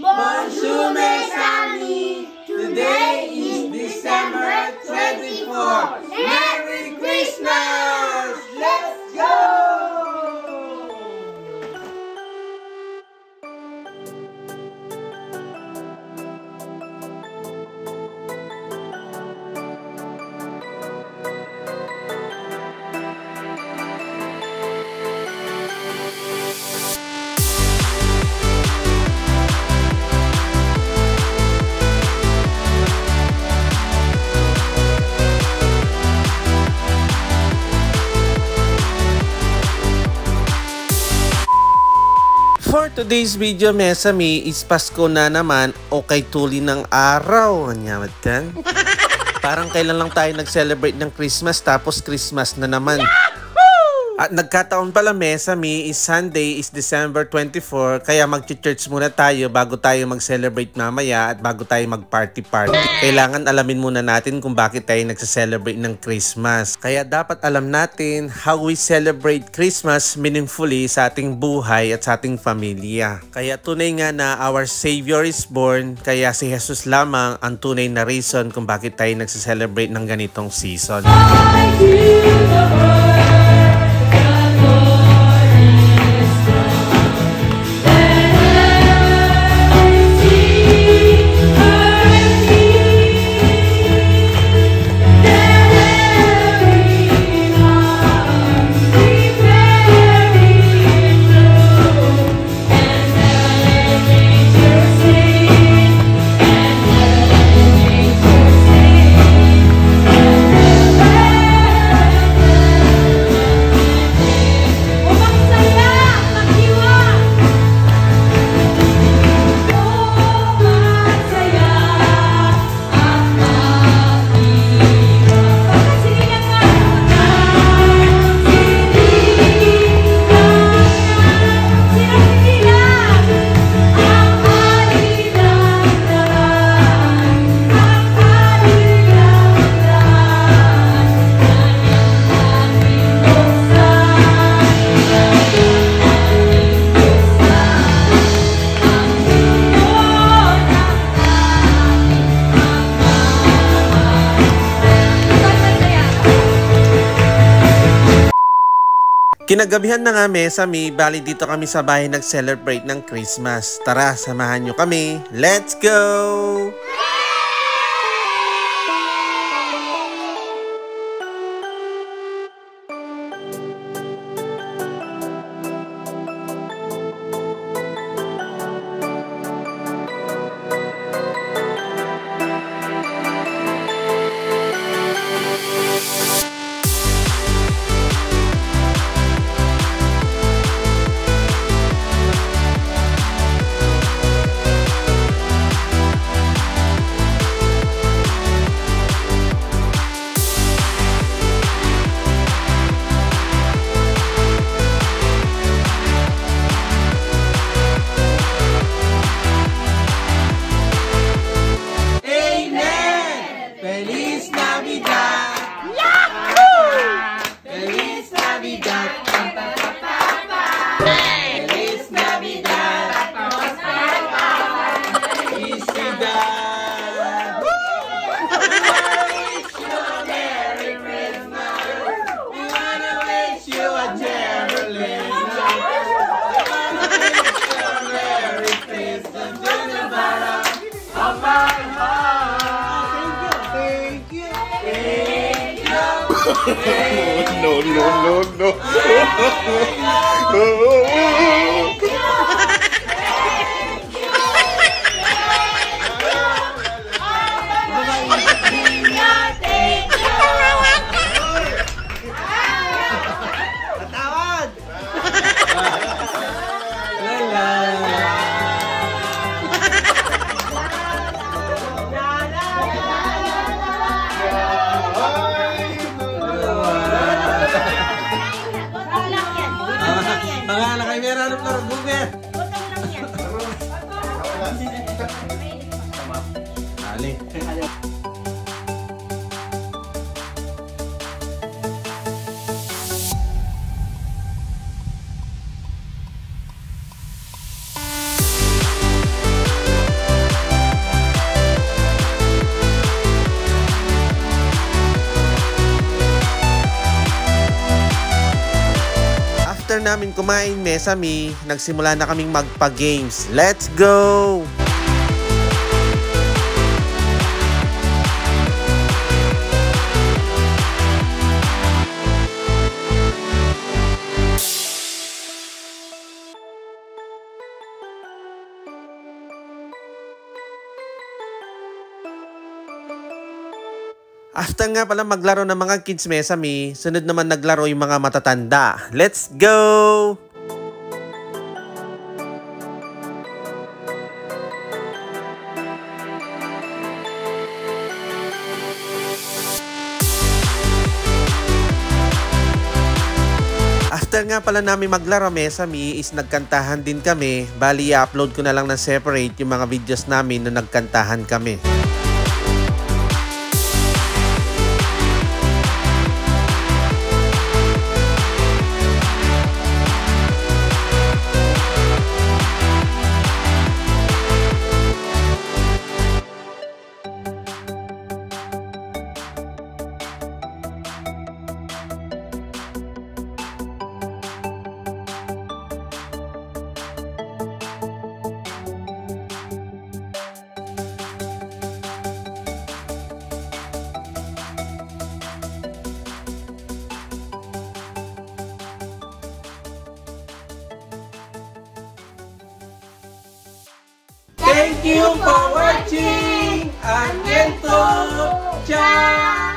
Bonjour mes amis! Today is December 24. Merry Christmas! Let's go! For today's video, Mesami, is Pasko na naman o kay tuli ng araw. Anyamad kan? Parang kailan lang tayo nag-celebrate ng Christmas tapos Christmas na naman. At nagkataon pala, Mesami, is Sunday is December 24, kaya mag-church muna tayo bago tayo mag-celebrate mamaya at bago tayo mag-party-party. Kailangan alamin muna natin kung bakit tayo nagsa-celebrate ng Christmas. Kaya dapat alam natin how we celebrate Christmas meaningfully sa ating buhay at sa ating pamilya. Kaya tunay nga na our Savior is born, kaya si Jesus lamang ang tunay na reason kung bakit tayo nagsa-celebrate ng ganitong season. Kinagabihan na nga, Mesami, bali dito kami sa bahay nag-celebrate ng Christmas. Tara, samahan nyo kami. Let's go! No. namin kumain, Mesami, nagsimula na kaming magpa-games. Let's go! After nga pala maglaro ng mga kids, Mesami, sunod naman naglaro yung mga matatanda. Let's go! After nga pala namin maglaro, Mesami, is nagkantahan din kami. Bali, i-upload ko na lang na separate yung mga videos namin na nagkantahan kami. Thank you for watching. Again to ciao.